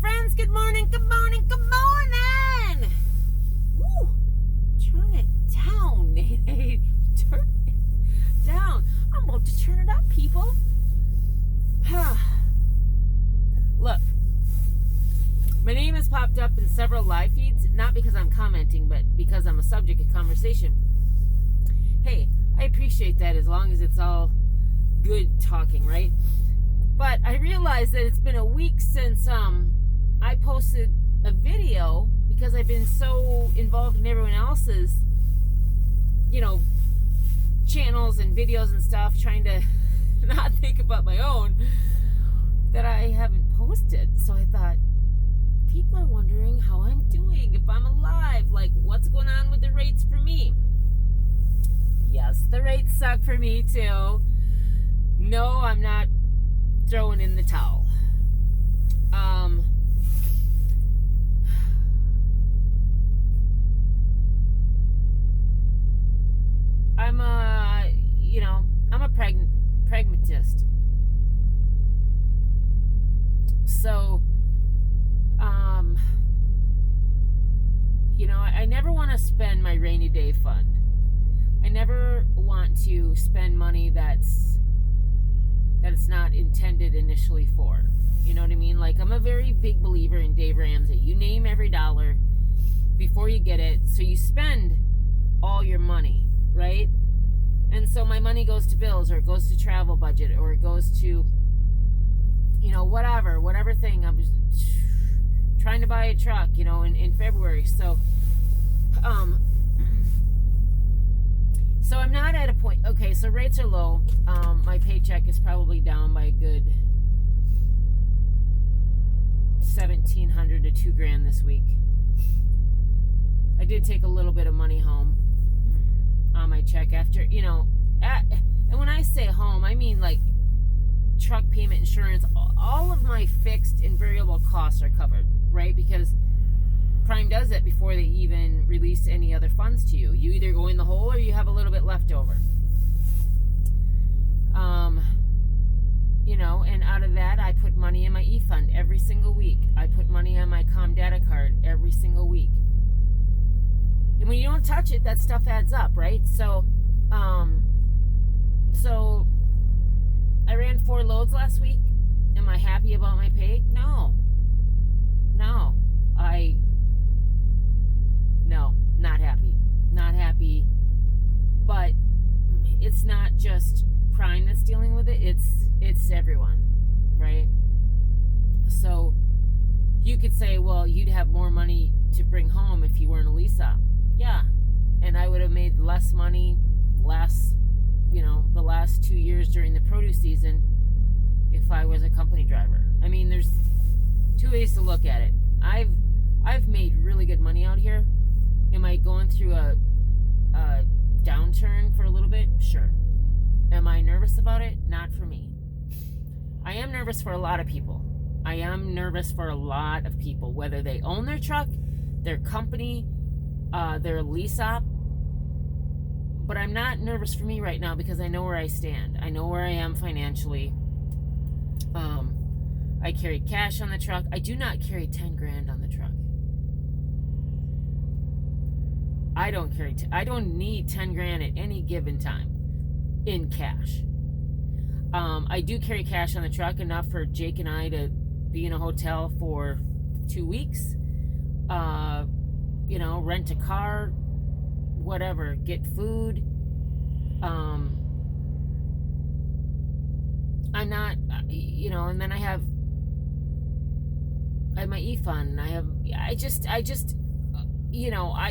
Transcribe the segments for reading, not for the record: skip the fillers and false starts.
friends, good morning, good morning, good morning. Woo! Turn it down, Nate. Turn it down. I'm about to turn it up, people. Look, my name has popped up in several live feeds, not because I'm commenting, but because I'm a subject of conversation. Hey, I appreciate that as long as it's all good talking, right? But I realized that it's been a week since I posted a video because I've been so involved in everyone else's, channels and videos and stuff, trying to not think about my own, that I haven't posted. So I thought, people are wondering how I'm doing, if I'm alive, like what's going on with the rates for me. Yes, the rates suck for me too. No, I'm not throwing in the towel. I'm a pragmatist. So, I never want to spend my rainy day fund. I never want to spend money that it's not intended initially for. You know what I mean? Like, I'm a very big believer in Dave Ramsey. You name every dollar before you get it, so you spend all your money, right? And so my money goes to bills, or it goes to travel budget, or it goes to, whatever thing. I'm just trying to buy a truck, in February. So, so I'm not at a point. Okay, so rates are low. My paycheck is probably down by a good $1,700 to $2,000 this week. I did take a little bit of money home on my check after, and when I say home, I mean like truck payment, insurance, all of my fixed and variable costs are covered, right? Because Prime does it before they even release any other funds to you. You either go in the hole or you have a little bit left over. And out of that, I put money in my e-fund every single week. I put money on my Com Data card every single week. And when you don't touch it, that stuff adds up, right? So I ran 4 loads last week. Am I happy about my pay? No, not happy. But it's not just Prime that's dealing with it. It's everyone, right? So you could say, well, you'd have more money to bring home if you weren't a lease op. Yeah, and I would have made less money the last 2 years during the produce season if I was a company driver. I mean, there's 2 ways to look at it. I've made really good money out here. Am I going through a downturn for a little bit? Sure. Am I nervous about it? Not for me. I am nervous for a lot of people. Whether they own their truck, their company, their lease op. But I'm not nervous for me right now because I know where I stand. I know where I am financially. I carry cash on the truck. I do not carry $10,000 on the truck. I don't need $10,000 at any given time in cash. I do carry cash on the truck, enough for Jake and I to be in a hotel for 2 weeks. Rent a car, whatever, get food. I'm not, and then I have my e-fund,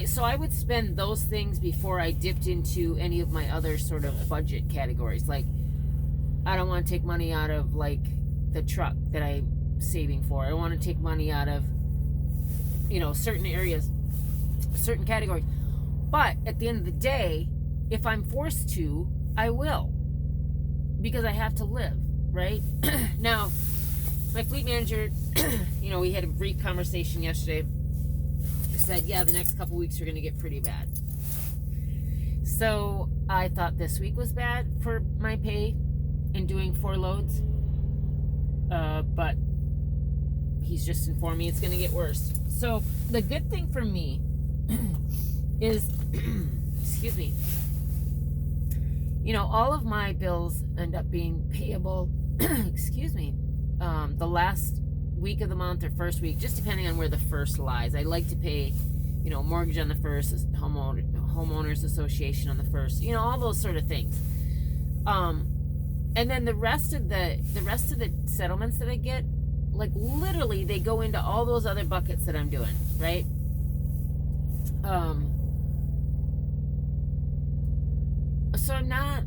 so I would spend those things before I dipped into any of my other sort of budget categories. Like, I don't want to take money out of, like, the truck that I'm saving for. I don't want to take money out of, certain areas, certain categories. But at the end of the day, if I'm forced to, I will. Because I have to live, right? Now, my fleet manager, we had a brief conversation yesterday. He said, yeah, the next couple weeks are going to get pretty bad. So I thought this week was bad for my pay in doing 4 loads. But he's just informed me it's going to get worse. So the good thing for me is, excuse me, you know, all of my bills end up being payable, excuse me, the last week of the month or first week, just depending on where the first lies. I like to pay, you know, mortgage on the first, homeowners association on the first, you know, all those sort of things. And then the rest of the settlements that I get, like literally they go into all those other buckets that I'm doing, right? So I'm not,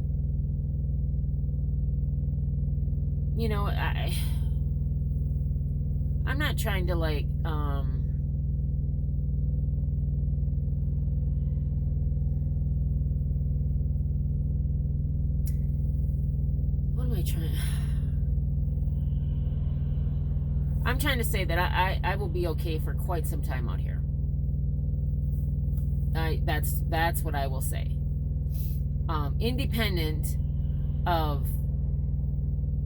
you know, I'm not trying to like, what am I trying? I'm trying to say that I will be okay for quite some time out here. That's what I will say. Independent of,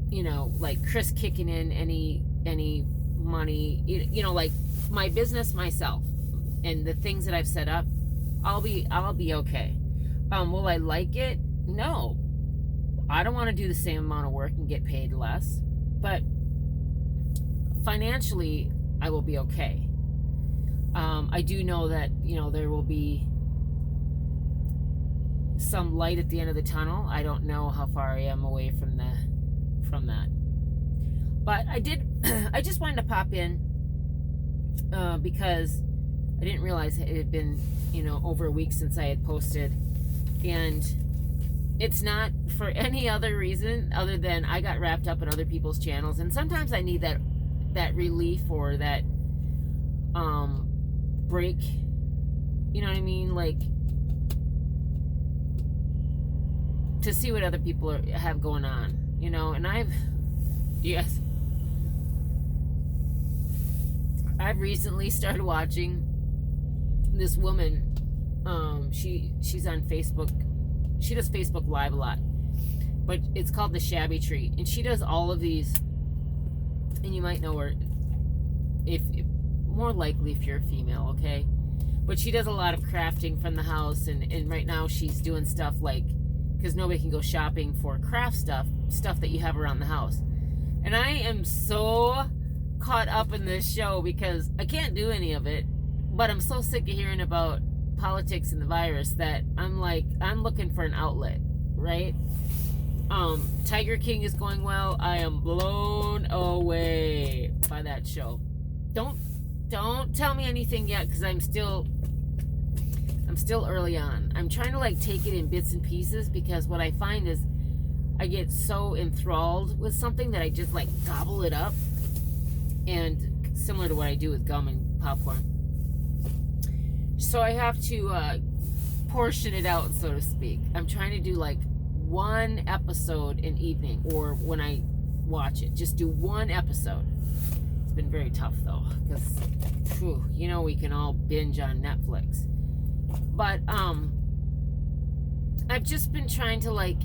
you know, like Chris kicking in any money, you know, like my business myself and the things that I've set up, I'll be okay. Will I like it? No. I don't want to do the same amount of work and get paid less, but financially I will be okay. I do know that, you know, there will be some light at the end of the tunnel. I don't know how far I am away from that, but I just wanted to pop in because I didn't realize it had been, you know, over a week since I had posted, and it's not for any other reason other than I got wrapped up in other people's channels, and sometimes I need that relief or that break, you know what I mean, like to see what other people have going on, you know. And I've recently started watching this woman. She's on Facebook. She does Facebook Live a lot, but it's called the Shabby Treat, and she does all of these. And you might know her, if more likely if you're a female, okay? But she does a lot of crafting from the house, and right now she's doing stuff like, because nobody can go shopping for craft stuff that you have around the house. And I am so caught up in this show because I can't do any of it, but I'm so sick of hearing about politics and the virus that I'm like, I'm looking for an outlet, right? Tiger King is going well. I am blown away by that show. Don't tell me anything yet, because I'm still early on. I'm trying to like take it in bits and pieces, because what I find is I get so enthralled with something that I just like gobble it up, and similar to what I do with gum and popcorn. So I have to portion it out, so to speak. I'm trying to do like one episode an evening, or when I watch it, just do one episode. It's been very tough though, because you know, we can all binge on Netflix. But I've just been trying to like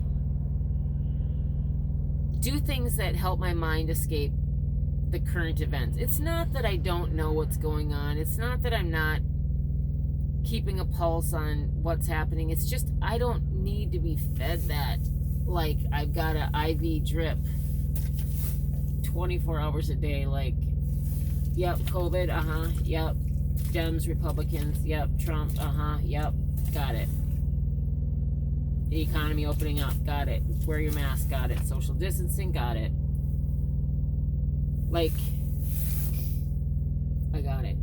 do things that help my mind escape the current events. It's not that I don't know what's going on. It's not that I'm not keeping a pulse on what's happening. It's just I don't need to be fed that like I've got an IV drip 24 hours a day, like, yep, COVID, yep, Dems, Republicans, yep, Trump, yep, got it. The economy opening up, got it. Wear your mask, got it. Social distancing, got it. Like, I got it.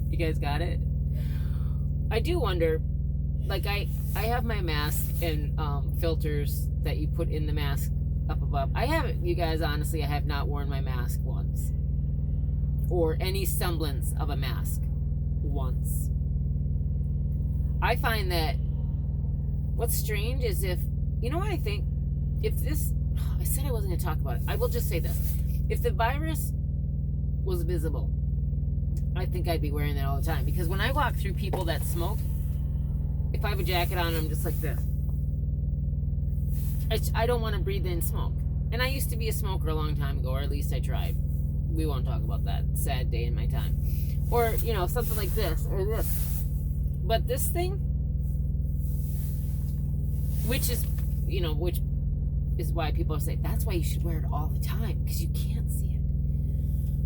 You guys got it? I do wonder, like, I have my mask and filters that you put in the mask up above. I haven't, you guys, honestly, I have not worn my mask once, or any semblance of a mask once. I find that what's strange is if, you know what I think? If this, I said I wasn't going to talk about it. I will just say this. If the virus was visible, I think I'd be wearing that all the time. Because when I walk through people that smoke, if I have a jacket on, I'm just like this. I don't want to breathe in smoke. And I used to be a smoker a long time ago, or at least I tried. We won't talk about that sad day in my time. Or, you know, something like this, or this. But this thing, which is why people say, that's why you should wear it all the time, because you can't see it.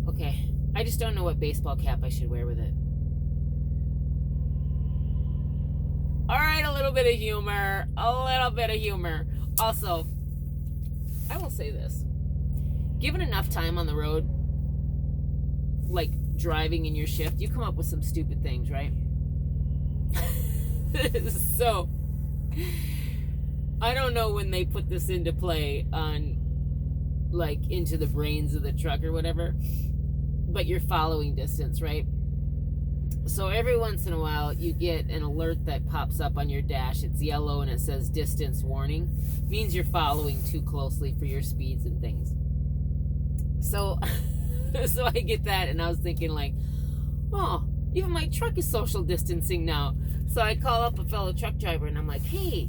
Okay, I just don't know what baseball cap I should wear with it. All right, a little bit of humor. Also, I will say this. Given enough time on the road, like driving in your shift, you come up with some stupid things, right? So, I don't know when they put this into play on, like, into the brains of the truck or whatever, but you're following distance, right? So every once in a while, you get an alert that pops up on your dash. It's yellow and it says distance warning. It means you're following too closely for your speeds and things. So, so I get that, and I was thinking like, oh, even my truck is social distancing now. So I call up a fellow truck driver, and I'm like, hey,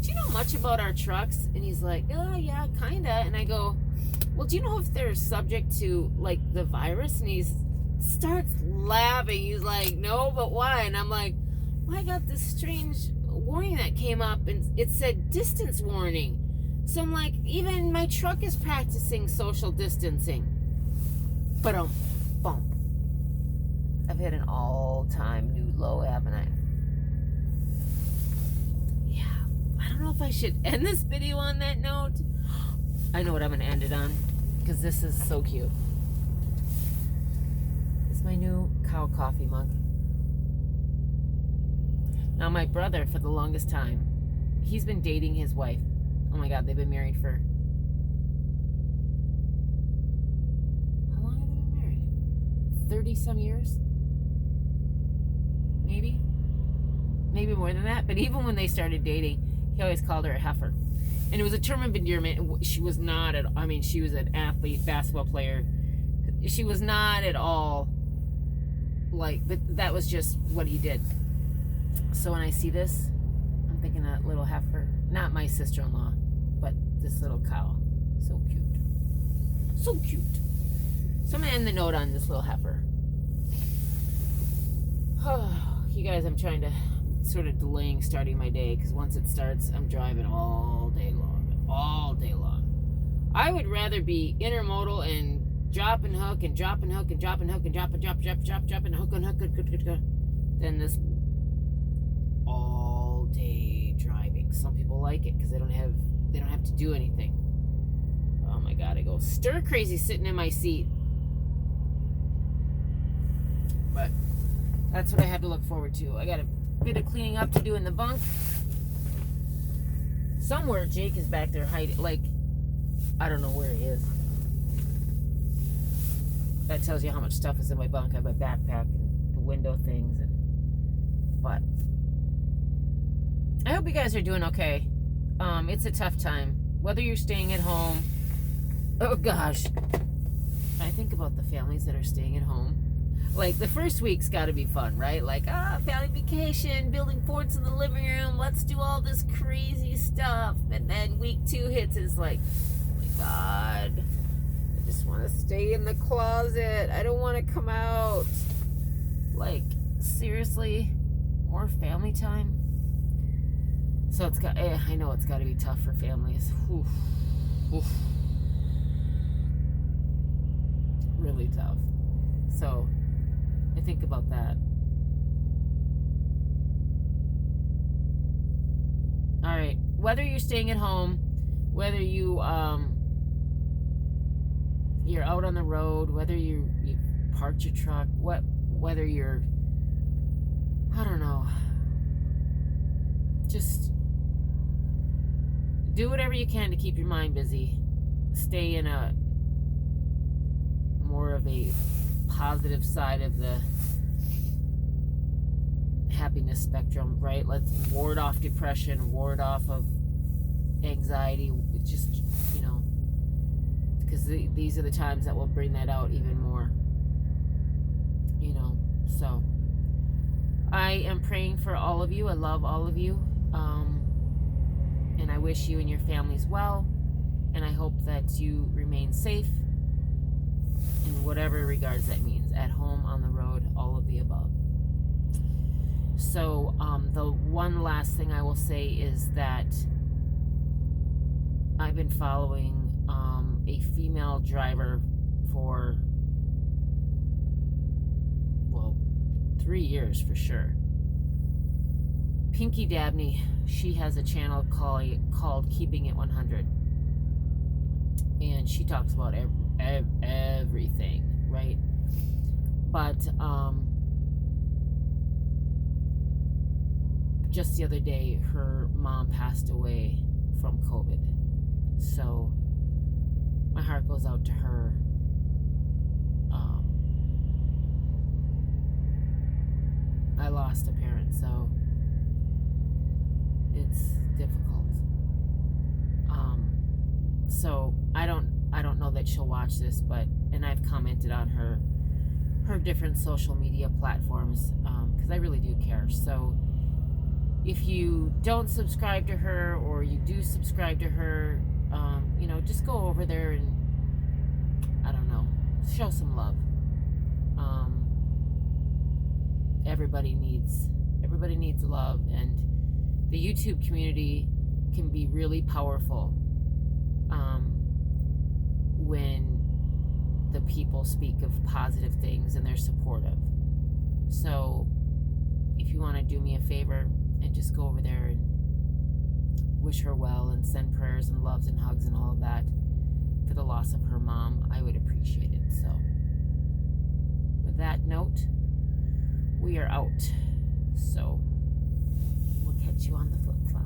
do you know much about our trucks? And he's like, oh, yeah, kind of. And I go, well, do you know if they're subject to, like, the virus? And he starts laughing. He's like, no, but why? And I'm like, well, I got this strange warning that came up, and it said distance warning. So I'm like, even my truck is practicing social distancing. But bump. I've hit an all-time new low, haven't I? Yeah. I don't know if I should end this video on that note. I know what I'm going to end it on, because this is so cute. It's my new cow coffee mug. Now, my brother, for the longest time, he's been dating his wife. Oh my God, they've been married for... How long have they been married? 30-some years? Maybe? Maybe more than that. But even when they started dating, he always called her a heifer. And it was a term of endearment. She was not at... I mean, she was an athlete, basketball player. She was not at all... like... But that was just what he did. So when I see this, I'm thinking that little heifer. Not my sister-in-law, but this little cow. So cute. So cute. So I'm going to end the note on this little heifer. Oh, you guys, I'm trying to sort of delaying starting my day, because once it starts, I'm driving all day long. All day long. I would rather be intermodal and drop and hook and drop and hook and drop and hook and drop and drop and hook and hook than this all day driving. Some people like it because they don't have to do anything. Oh my God, I go stir crazy sitting in my seat. But that's what I have to look forward to. I got a bit of cleaning up to do in the bunk. Somewhere Jake is back there hiding. Like, I don't know where he is. That tells you how much stuff is in my bunk. I have my backpack and the window things. But I hope you guys are doing okay. It's a tough time. Whether you're staying at home. Oh gosh. I think about the families that are staying at home. Like, the first week's got to be fun, right? Like, family vacation, building forts in the living room, let's do all this crazy stuff. And then week 2 hits, it's like, oh my God, I just want to stay in the closet. I don't want to come out. Like, seriously, more family time? So it's got, I know it's got to be tough for families. Oof. Oof. Really tough. So I think about that. All right. Whether you're staying at home, whether you you're out on the road, whether you parked your truck, whether you're, I don't know, just do whatever you can to keep your mind busy. Stay in a more of a positive side of the happiness spectrum, right? Let's ward off depression, ward off of anxiety. Just, because these are the times that will bring that out even more. So I am praying for all of you. I love all of you. And I wish you and your families well. And I hope that you remain safe in whatever regards that means. At home, on the road, all of the above. So the one last thing I will say is that I've been following a female driver for, well, 3 years for sure. Pinky Dabney, she has a channel called Keeping It 100. And she talks about everything, right? But just the other day, her mom passed away from COVID. So my heart goes out to her. I lost a parent, so it's difficult. So I don't know that she'll watch this, and I've commented on her different social media platforms, because I really do care. So if you don't subscribe to her, or you do subscribe to her, just go over there and, I don't know, show some love. Everybody needs love, and the YouTube community can be really powerful when the people speak of positive things and they're supportive. So if you want to do me a favor and just go over there and wish her well and send prayers and loves and hugs and all of that for the loss of her mom, I would appreciate it. So with that note, we are out. So we'll catch you on the flip flop.